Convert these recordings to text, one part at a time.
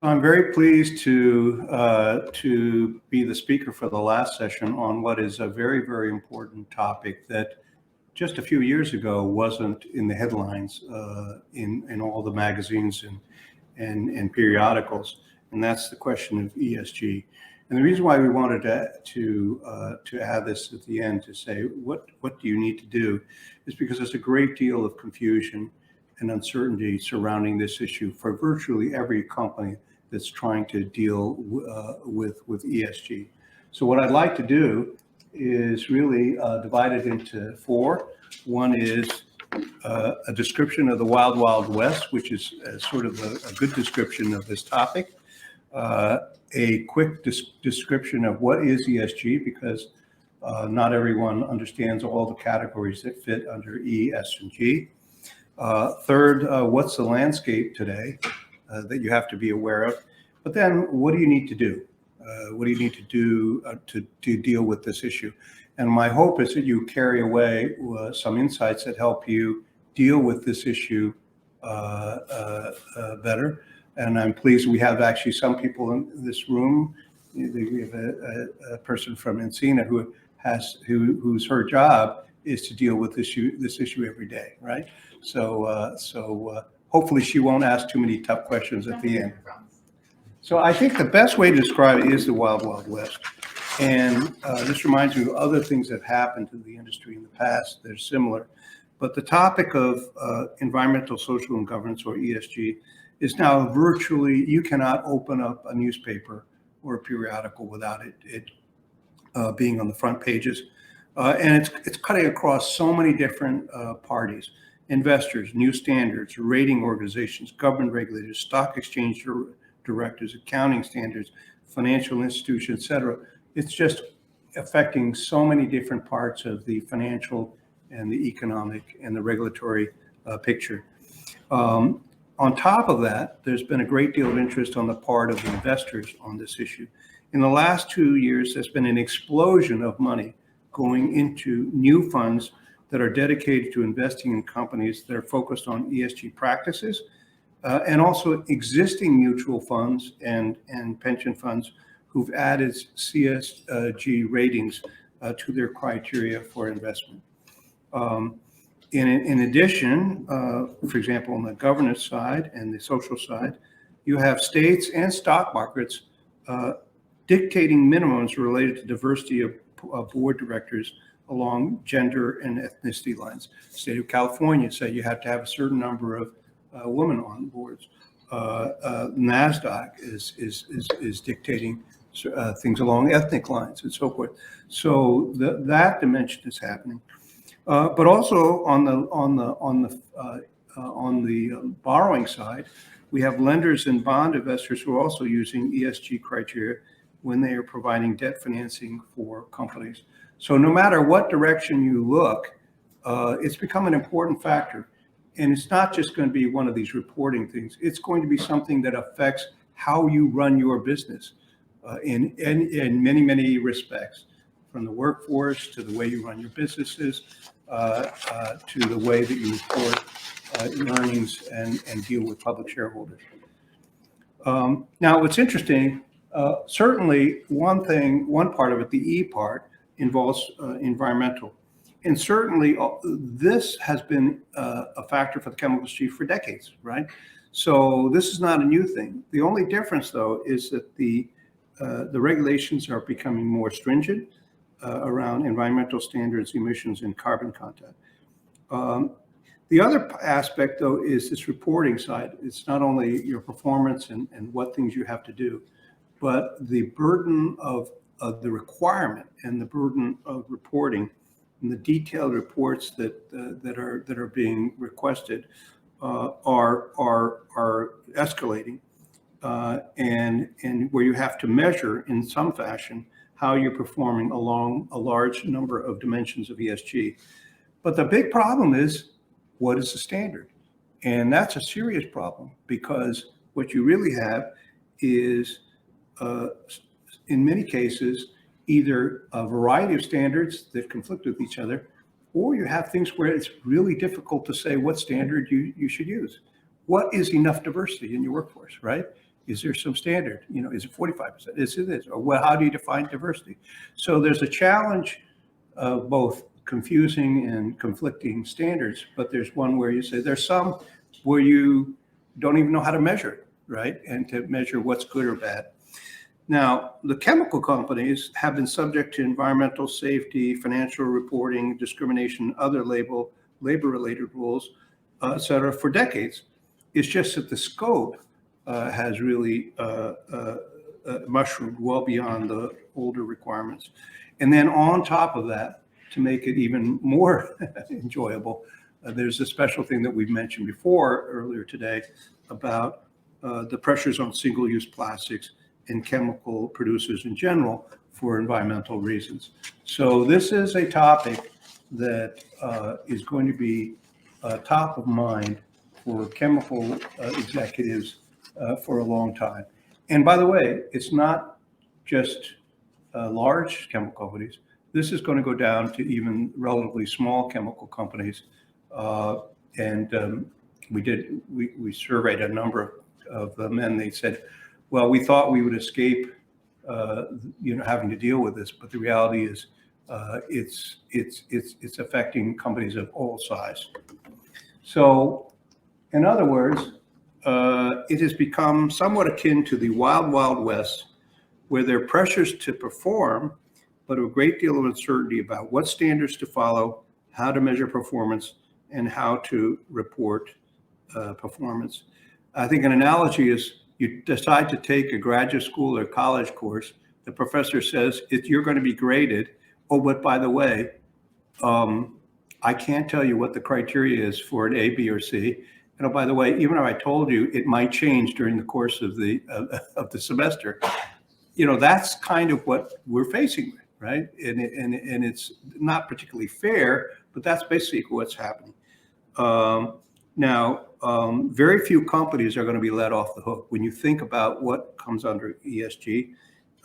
I'm very pleased to be the speaker for the last session on what is a very, very important topic that just a few years ago wasn't in the headlines in all the magazines and periodicals, and that's the question of ESG. And the reason why we wanted to add this at the end to say what do you need to do is because there's a great deal of confusion and uncertainty surrounding this issue for virtually every company that's trying to deal with ESG. So what I'd like to do is really divide it into four. One is a description of the Wild Wild West, which is sort of a good description of this topic. A quick description of what is ESG, because not everyone understands all the categories that fit under E, S, and G. Third, what's the landscape today that you have to be aware of? But then what do you need to do? What do you need to do to deal with this issue? And my hope is that you carry away some insights that help you deal with this issue better. And I'm pleased we have actually some people in this room. We have a person from Encina whose her job is to deal with this issue every day, right? So hopefully she won't ask too many tough questions at the end. So I think the best way to describe it is the Wild Wild West. And this reminds me of other things that have happened to the industry in the past that are similar. But the topic of environmental, social, and governance, or ESG, is now virtually, you cannot open up a newspaper or a periodical without it being on the front pages. And it's cutting across so many different parties: investors, new standards, rating organizations, government regulators, stock exchange directors, accounting standards, financial institutions, et cetera. It's just affecting so many different parts of the financial and the economic and the regulatory picture. On top of that, there's been a great deal of interest on the part of the investors on this issue. In the last 2 years, there's been an explosion of money going into new funds that are dedicated to investing in companies that are focused on ESG practices, and also existing mutual funds and pension funds who've added CSG ratings to their criteria for investment. In addition, for example, on the governance side and the social side, you have states and stock markets dictating minimums related to diversity of board directors along gender and ethnicity lines. The state of California said you have to have a certain number of women on boards. NASDAQ is dictating things along ethnic lines and so forth. So that dimension is happening. But also on the borrowing side, we have lenders and bond investors who are also using ESG criteria when they are providing debt financing for companies. So no matter what direction you look, it's become an important factor. And it's not just going to be one of these reporting things. It's going to be something that affects how you run your business in many, many respects, from the workforce to the way you run your businesses, to the way that you report earnings and deal with public shareholders. Now, what's interesting, certainly one part of it, the E part, involves environmental. And certainly this has been a factor for the chemical industry for decades, right? So this is not a new thing. The only difference, though, is that the regulations are becoming more stringent around environmental standards, emissions, and carbon content. The other aspect, though, is this reporting side. It's not only your performance and what things you have to do, but the burden of the requirement and the burden of reporting and the detailed reports that are being requested are escalating, and where you have to measure in some fashion how you're performing along a large number of dimensions of ESG. But the big problem is, what is the standard? And that's a serious problem, because what you really have is, in many cases, either a variety of standards that conflict with each other, or you have things where it's really difficult to say what standard you should use. What is enough diversity in your workforce, right? Is there some standard? Is it 45%? Is it this? Or well, how do you define diversity? So there's a challenge of both confusing and conflicting standards, but there's one where you say there's some where you don't even know how to measure it, right? And to measure what's good or bad. Now, the chemical companies have been subject to environmental safety, financial reporting, discrimination, other labor-related rules, et cetera, for decades. It's just that the scope has really mushroomed well beyond the older requirements. And then on top of that, to make it even more enjoyable, there's a special thing that we've mentioned before earlier today about the pressures on single-use plastics and chemical producers in general for environmental reasons. So this is a topic that is going to be top of mind for chemical executives for a long time. And by the way, it's not just large chemical companies. This is going to go down to even relatively small chemical companies. We surveyed a number of them, and they said, well, we thought we would escape having to deal with this, but the reality is it's affecting companies of all size. So in other words, it has become somewhat akin to the wild, wild west, where there are pressures to perform, but a great deal of uncertainty about what standards to follow, how to measure performance, and how to report performance. I think an analogy is you decide to take a graduate school or college course. The professor says you're going to be graded. Oh, but by the way, I can't tell you what the criteria is for an A, B, or C. And oh, by the way, even if I told you, it might change during the course of the semester. That's kind of what we're facing with, right? And it's not particularly fair, but that's basically what's happening. Now, very few companies are going to be let off the hook when you think about what comes under ESG,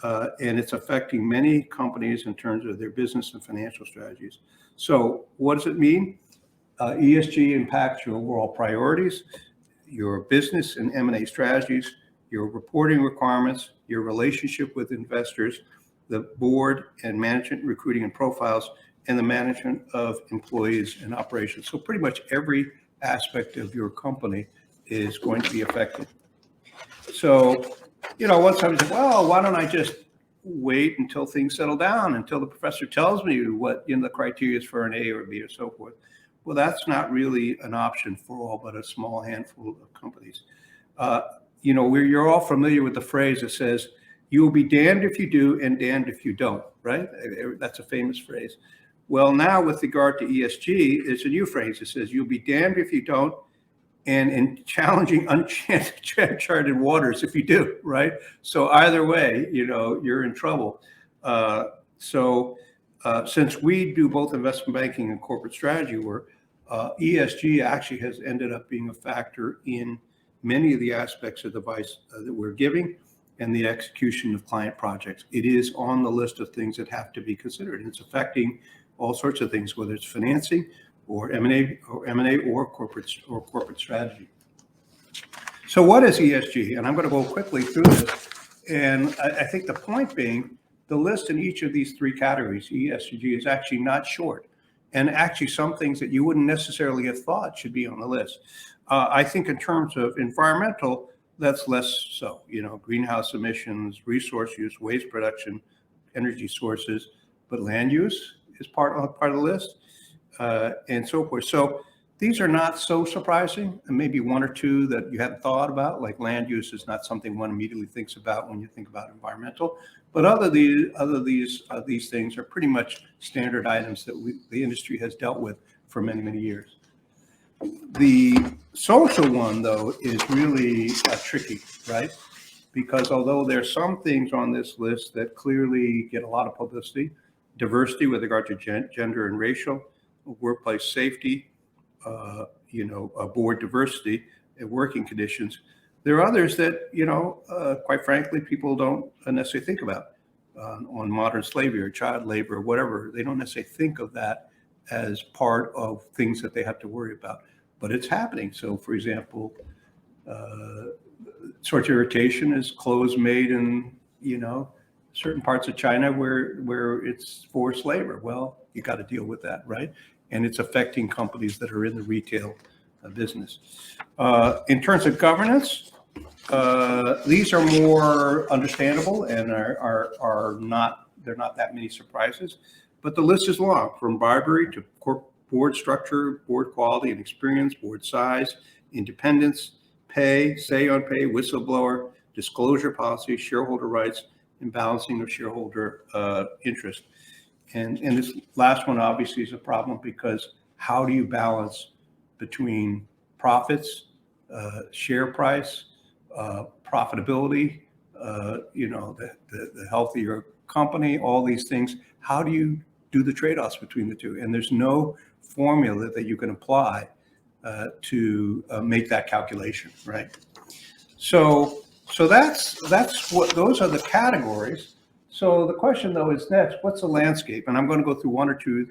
and it's affecting many companies in terms of their business and financial strategies. So what does it mean? ESG impacts your overall priorities, your business and M&A strategies, your reporting requirements, your relationship with investors, the board and management recruiting and profiles, and the management of employees and operations. So pretty much every aspect of your company is going to be affected. So, once somebody says, well, why don't I just wait until things settle down, until the professor tells me what the criteria is for an A or B or so forth. Well, that's not really an option for all but a small handful of companies. You're all familiar with the phrase that says, you will be damned if you do and damned if you don't, right? That's a famous phrase. Well, now with regard to ESG, it's a new phrase. It says, you'll be damned if you don't, and in challenging, uncharted waters if you do, right? So either way, you're in trouble. Since we do both investment banking and corporate strategy work, ESG actually has ended up being a factor in many of the aspects of the advice that we're giving and the execution of client projects. It is on the list of things that have to be considered. And it's affecting all sorts of things, whether it's financing or M&A or corporate strategy. So what is ESG? And I'm going to go quickly through this. And I think the point being, the list in each of these three categories, ESG, is actually not short. And actually some things that you wouldn't necessarily have thought should be on the list. I think in terms of environmental, that's less so, greenhouse emissions, resource use, waste production, energy sources, but land use is part of the list, and so forth. So these are not so surprising, and maybe one or two that you hadn't thought about, like land use is not something one immediately thinks about when you think about environmental. But other these things are pretty much standard items that the industry has dealt with for many, many years. The social one, though, is really tricky, right? Because although there's some things on this list that clearly get a lot of publicity, diversity with regard to gender and racial, workplace safety, board diversity, and working conditions. There are others that, quite frankly, people don't necessarily think about on modern slavery or child labor or whatever. They don't necessarily think of that as part of things that they have to worry about, but it's happening. So, for example, Source irritation is clothes made in, certain parts of China where it's forced labor. Well, you got to deal with that, right? And it's affecting companies that are in the retail business. In terms of governance, these are more understandable and are not, there are not that many surprises, but the list is long, from bribery to board structure, board quality and experience, board size, independence, pay, say on pay, whistleblower, disclosure policy, shareholder rights, and balancing of shareholder interest. And this last one obviously is a problem, because how do you balance between profits, share price, profitability, the healthier company, all these things? How do you do the trade-offs between the two? And there's no formula that you can apply to make that calculation, right? So that's what, those are the categories. So the question though is next, what's the landscape? And I'm going to go through one or two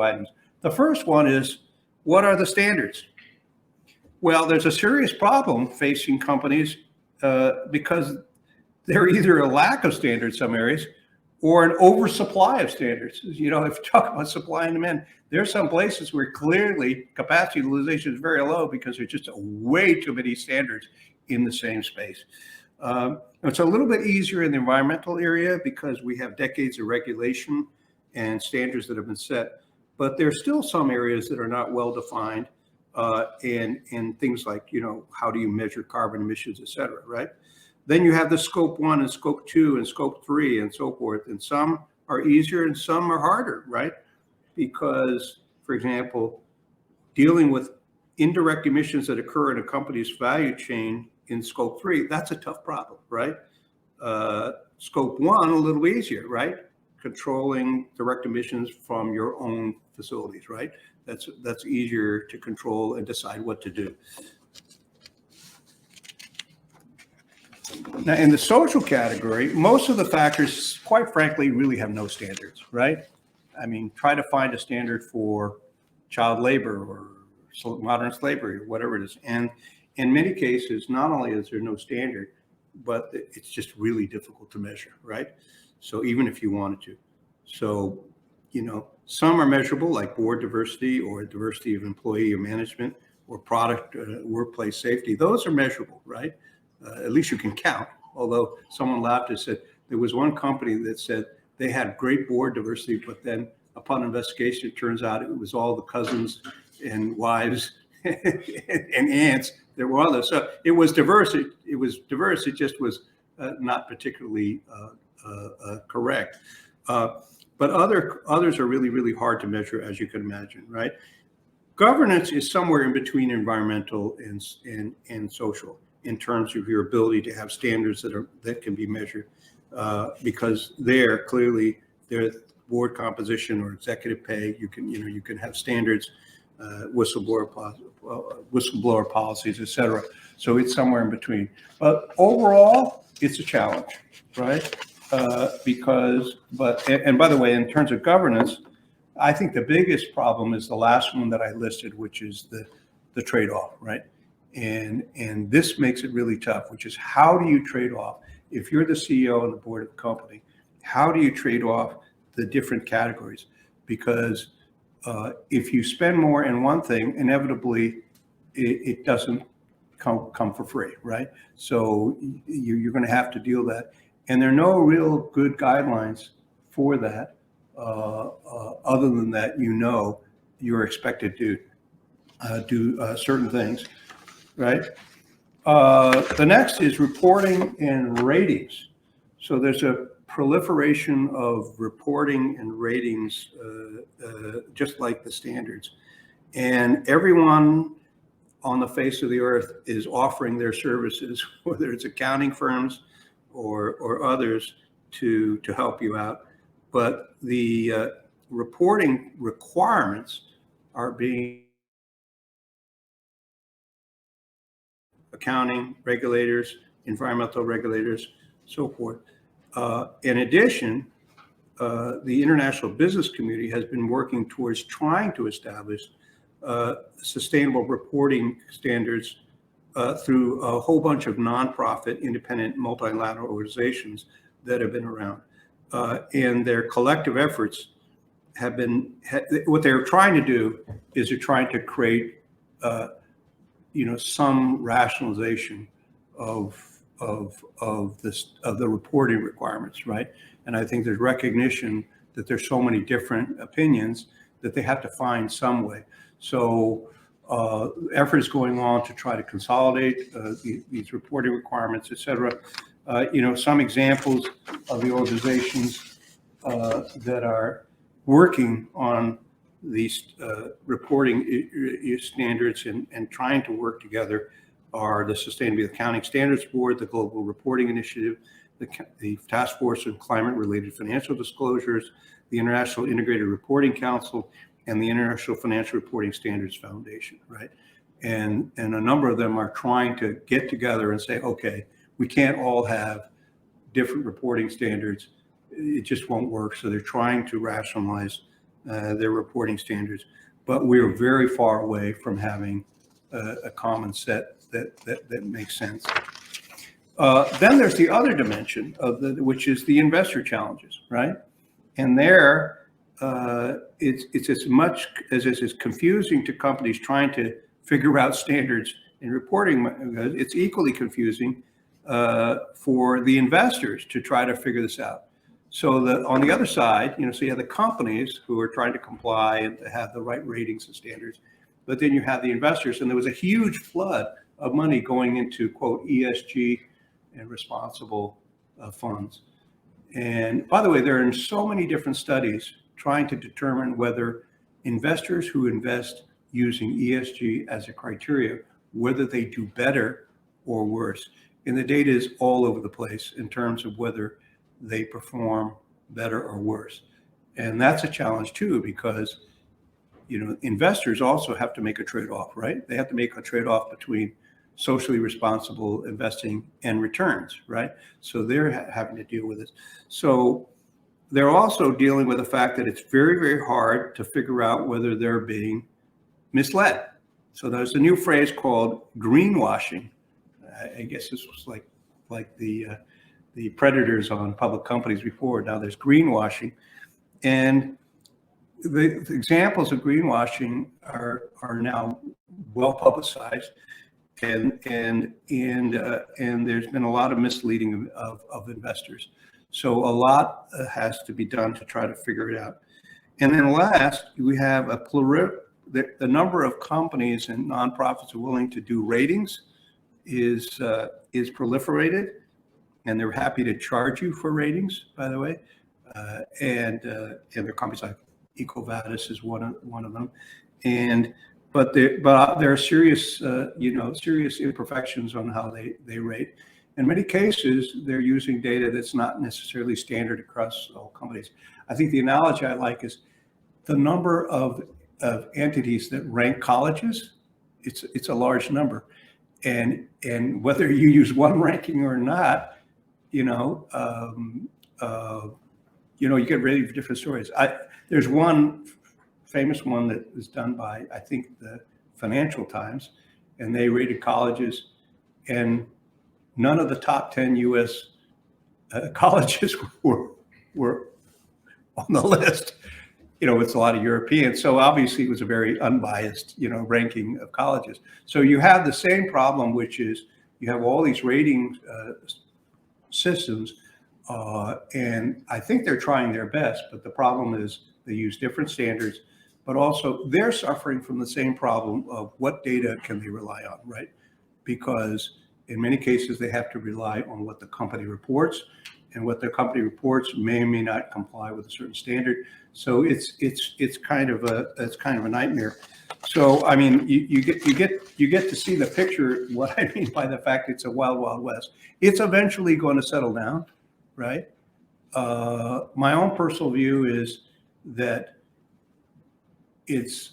items. The first one is, what are the standards? Well, there's a serious problem facing companies because they're either a lack of standards in some areas or an oversupply of standards. If you talk about supply and demand, there's some places where clearly capacity utilization is very low because there's just way too many standards in the same space. It's a little bit easier in the environmental area because we have decades of regulation and standards that have been set, but there's still some areas that are not well defined, and things like, how do you measure carbon emissions, et cetera, right? Then you have the scope 1 and scope 2 and scope 3 and so forth. And some are easier and some are harder, right? Because, for example, dealing with indirect emissions that occur in a company's value chain in scope 3, that's a tough problem, right? Scope 1, a little easier, right? Controlling direct emissions from your own facilities, right? That's easier to control and decide what to do. Now, in the social category, most of the factors, quite frankly, really have no standards, right? I mean, try to find a standard for child labor or modern slavery or whatever it is. And in many cases, not only is there no standard, but it's just really difficult to measure, right? So even if you wanted to. So, some are measurable, like board diversity or diversity of employee or management or product workplace safety. Those are measurable, right? At least you can count. Although someone laughed and said there was one company that said they had great board diversity, but then upon investigation, it turns out it was all the cousins and wives and aunts. There were others. So it was diverse. It was diverse. It just was not particularly correct. But others are really, really hard to measure, as you can imagine, right? Governance is somewhere in between environmental and social, in terms of your ability to have standards that can be measured, because clearly there's board composition or executive pay. You can have standards, whistleblower policies, et cetera. So it's somewhere in between. But overall, it's a challenge, right? And by the way, in terms of governance, I think the biggest problem is the last one that I listed, which is the trade-off, right? And this makes it really tough, which is, how do you trade off? If you're the CEO and the board of the company, how do you trade off the different categories? Because if you spend more in one thing, inevitably it doesn't come for free, right? So you're going to have to deal with that. And there are no real good guidelines for that, other than that, you're expected to do certain things. Right. The next is reporting and ratings. So there's a proliferation of reporting and ratings, just like the standards. And everyone on the face of the earth is offering their services, whether it's accounting firms or others, to help you out. But the reporting requirements are being accounting regulators, environmental regulators, so forth. In addition, the international business community has been working towards trying to establish sustainable reporting standards through a whole bunch of nonprofit, independent, multilateral organizations that have been around. And their collective efforts have been, what they're trying to do is they're trying to create, some rationalization of the reporting requirements, right? And I think there's recognition that there's so many different opinions that they have to find some way. So efforts going on to try to consolidate these reporting requirements, et cetera. Some examples of the organizations that are working on these reporting standards and trying to work together are the Sustainability Accounting Standards Board, the Global Reporting Initiative, the Task Force on Climate-Related Financial Disclosures, the International Integrated Reporting Council, and the International Financial Reporting Standards Foundation, right? And a number of them are trying to get together and say, okay, we can't all have different reporting standards. It just won't work. So they're trying to rationalize their reporting standards, but we're very far away from having a common set that makes sense. Then there's the other dimension which is the investor challenges, right? And there, it's as much as it's confusing to companies trying to figure out standards in reporting. It's equally confusing for the investors to try to figure this out. So on the other side, so you have the companies who are trying to comply and to have the right ratings and standards, but then you have the investors, and there was a huge flood of money going into, quote, ESG and responsible funds. And by the way, there are so many different studies trying to determine whether investors who invest using ESG as a criteria, whether they do better or worse. And the data is all over the place in terms of whether they perform better or worse. And that's a challenge too, because investors also have to make a trade-off, right? They have to make a trade-off between socially responsible investing and returns, right? So they're having to deal with this. So they're also dealing with the fact that it's very, very hard to figure out whether they're being misled. So there's a new phrase called greenwashing. I guess this was like the predators on public companies before. Now there's greenwashing, and the examples of greenwashing are now well publicized, and there's been a lot of misleading of investors. So a lot has to be done to try to figure it out. And then last, we have the number of companies and nonprofits willing to do ratings is proliferated, and they're happy to charge you for ratings, by the way. And there are companies like EcoVadis is one of them, but there are serious serious imperfections on how they rate. In many cases, they're using data that's not necessarily standard across all companies. I think the analogy I like is the number of entities that rank colleges. It's a large number, and whether you use one ranking or not, you get really different stories. There's one famous one that was done by, I think, the Financial Times, and they rated colleges, and none of the top 10 U.S. Colleges were on the list. It's a lot of Europeans, so obviously it was a very unbiased, ranking of colleges. So you have the same problem, which is you have all these rating systems, and I think they're trying their best, but the problem is they use different standards, but also they're suffering from the same problem of what data can they rely on, right? Because in many cases they have to rely on what the company reports, and what the company reports may or may not comply with a certain standard. So it's kind of a nightmare. So I mean, you get to see the picture. What I mean by the fact it's a wild, wild west. It's eventually going to settle down, right? My own personal view is that it's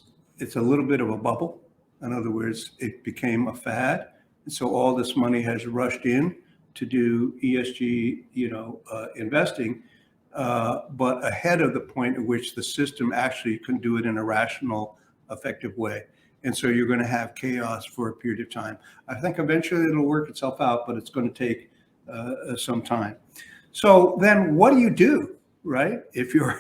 a little bit of a bubble. In other words, it became a fad, and so all this money has rushed in to do ESG, investing, but ahead of the point at which the system actually can do it in a rational, effective way. And so you're going to have chaos for a period of time. I think eventually it'll work itself out, but it's going to take some time. So then what do, right? If you're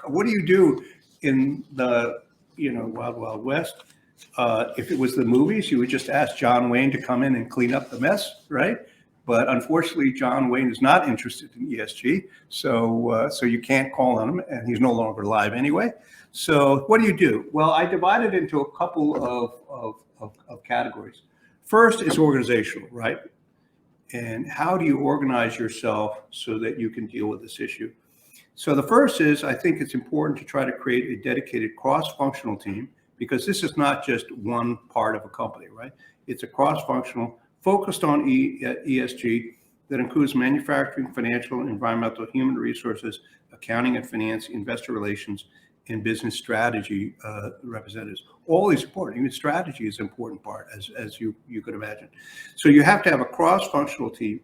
what do you do in the, wild, wild west? If it was the movies, you would just ask John Wayne to come in and clean up the mess, right? But unfortunately, John Wayne is not interested in ESG, so you can't call on him, and he's no longer alive anyway. So what do? Well, I divided it into a couple of categories. First is organizational, right? And how do you organize yourself so that you can deal with this issue? So the first is, I think it's important to try to create a dedicated cross-functional team, because this is not just one part of a company, right? It's a cross-functional, focused on ESG that includes manufacturing, financial, environmental, human resources, accounting and finance, investor relations, and business strategy representatives. All these important. Even strategy is an important part, as you could imagine. So you have to have a cross-functional team.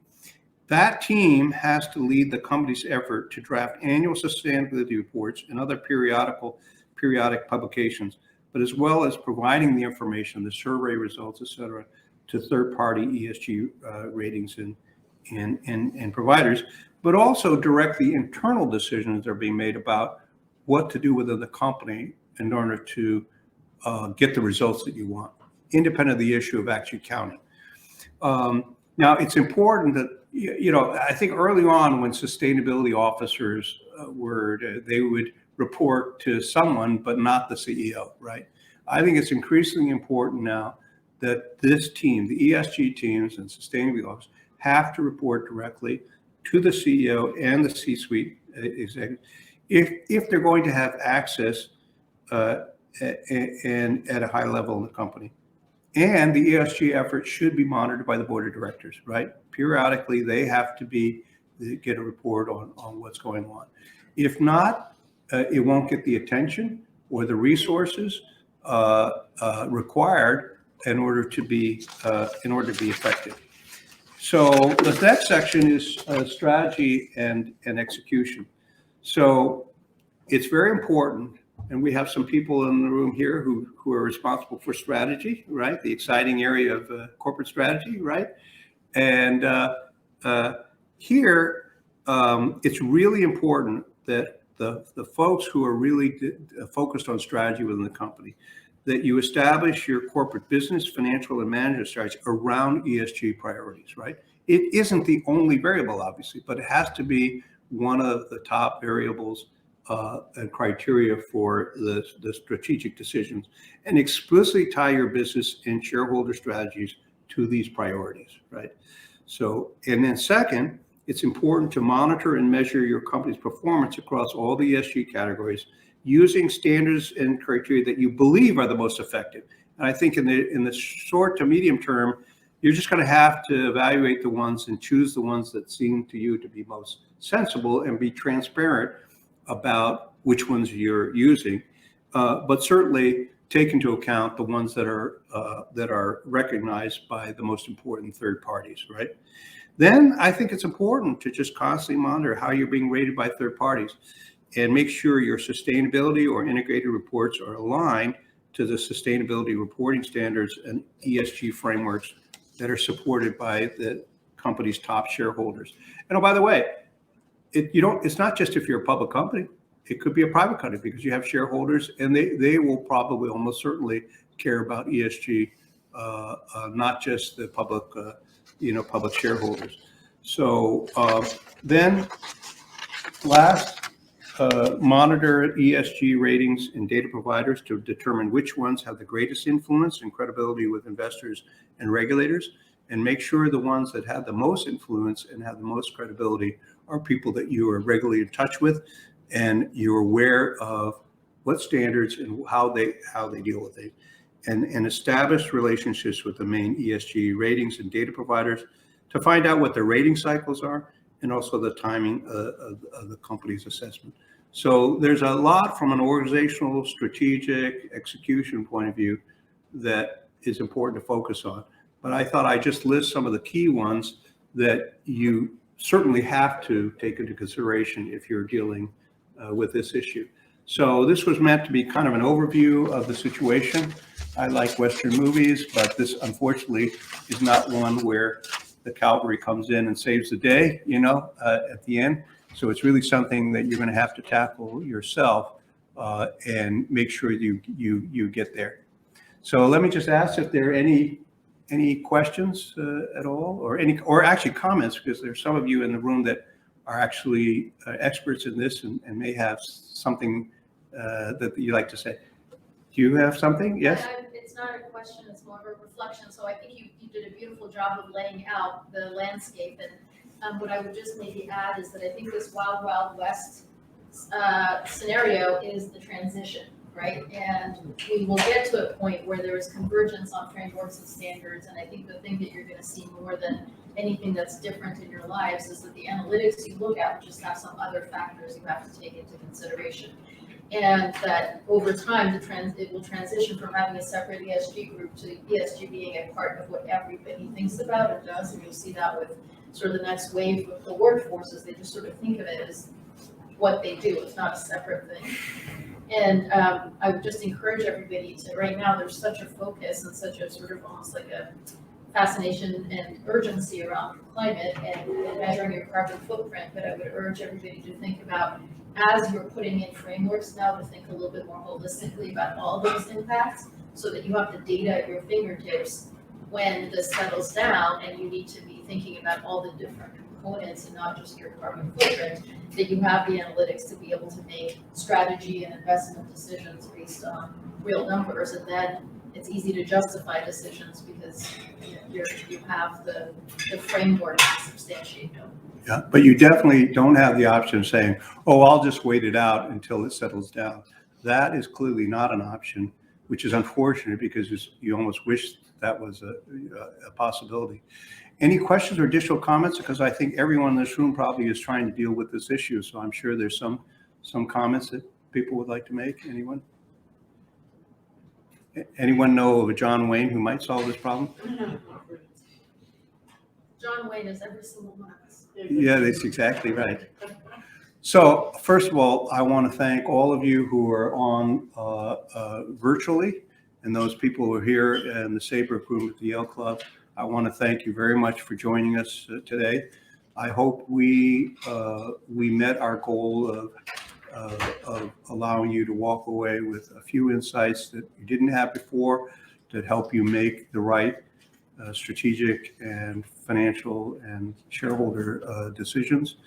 That team has to lead the company's effort to draft annual sustainability reports and other periodic publications, but as well as providing the information, the survey results, et cetera, to third-party ESG ratings and providers, but also direct the internal decisions that are being made about what to do within the company in order to get the results that you want, independent of the issue of actually counting. Now, it's important that, I think early on when sustainability officers they would report to someone, but not the CEO, right? I think it's increasingly important now that this team, the ESG teams and sustainability officers, have to report directly to the CEO and the C-suite executive if they're going to have access and at a high level in the company. And the ESG effort should be monitored by the board of directors, right? Periodically, they have to get a report on what's going on. If not, it won't get the attention or the resources required in order to be effective. So the next section is strategy and execution. So it's very important, and we have some people in the room here who are responsible for strategy, right? The exciting area of corporate strategy, right? And here, it's really important that the folks who are really focused on strategy within the company, that you establish your corporate business, financial, and management strategy around ESG priorities, right? It isn't the only variable, obviously, but it has to be one of the top variables and criteria for the strategic decisions, and explicitly tie your business and shareholder strategies to these priorities, right? So, and then second, it's important to monitor and measure your company's performance across all the ESG categories using standards and criteria that you believe are the most effective. And I think in the short to medium term, you're just going to have to evaluate the ones and choose the ones that seem to you to be most sensible and be transparent about which ones you're using, but certainly take into account the ones that are recognized by the most important third parties, right? Then I think it's important to just constantly monitor how you're being rated by third parties and make sure your sustainability or integrated reports are aligned to the sustainability reporting standards and ESG frameworks that are supported by the company's top shareholders. And oh, by the way, it's not just if you're a public company. It could be a private company because you have shareholders, and they will probably almost certainly care about ESG, not just the public public shareholders. So then last, monitor ESG ratings and data providers to determine which ones have the greatest influence and credibility with investors and regulators, and make sure the ones that have the most influence and have the most credibility are people that you are regularly in touch with and you're aware of what standards and how they deal with it, and establish relationships with the main ESG ratings and data providers to find out what their rating cycles are and also the timing of the company's assessment. So there's a lot from an organizational, strategic, execution point of view that is important to focus on. But I thought I'd just list some of the key ones that you certainly have to take into consideration if you're dealing with this issue. So this was meant to be kind of an overview of the situation. I like Western movies, but this unfortunately is not one where the cavalry comes in and saves the day, at the end. So it's really something that you're going to have to tackle yourself and make sure you get there. So let me just ask if there are any questions at all, or actually comments, because there's some of you in the room that are actually experts in this and may have something that you'd like to say. Do you have something? Yes? It's not a question, it's more of a reflection. So I think you did a beautiful job of laying out the landscape. And what I would just maybe add is that I think this Wild Wild West scenario is the transition, right? And we will get to a point where there is convergence on frameworks and standards. And I think the thing that you're going to see more than anything that's different in your lives is that the analytics you look at just have some other factors you have to take into consideration. And that over time, it will transition from having a separate ESG group to ESG being a part of what everybody thinks about and does. And you'll see that with sort of the next wave of the workforces. They just sort of think of it as what they do. It's not a separate thing. And I would just encourage everybody to, right now, there's such a focus and such a sort of almost like a fascination and urgency around climate and measuring your carbon footprint. But I would urge everybody to think about, as you're putting in frameworks now, to think a little bit more holistically about all those impacts so that you have the data at your fingertips when this settles down and you need to be thinking about all the different components and not just your carbon footprint, that you have the analytics to be able to make strategy and investment decisions based on real numbers. And then it's easy to justify decisions because you have the framework to substantiate them. Yeah, but you definitely don't have the option of saying, oh, I'll just wait it out until it settles down. That is clearly not an option, which is unfortunate because you almost wish that was a possibility. Any questions or additional comments? Because I think everyone in this room probably is trying to deal with this issue. So I'm sure there's some comments that people would like to make. Anyone? Anyone know of a John Wayne who might solve this problem? John Wayne is every single one of us. Yeah, that's exactly right. So first of all, I want to thank all of you who are on virtually, and those people who are here in the Saybrook room at the Yale Club. I want to thank you very much for joining us today. I hope we met our goal of allowing you to walk away with a few insights that you didn't have before that help you make the right strategic and financial and shareholder decisions.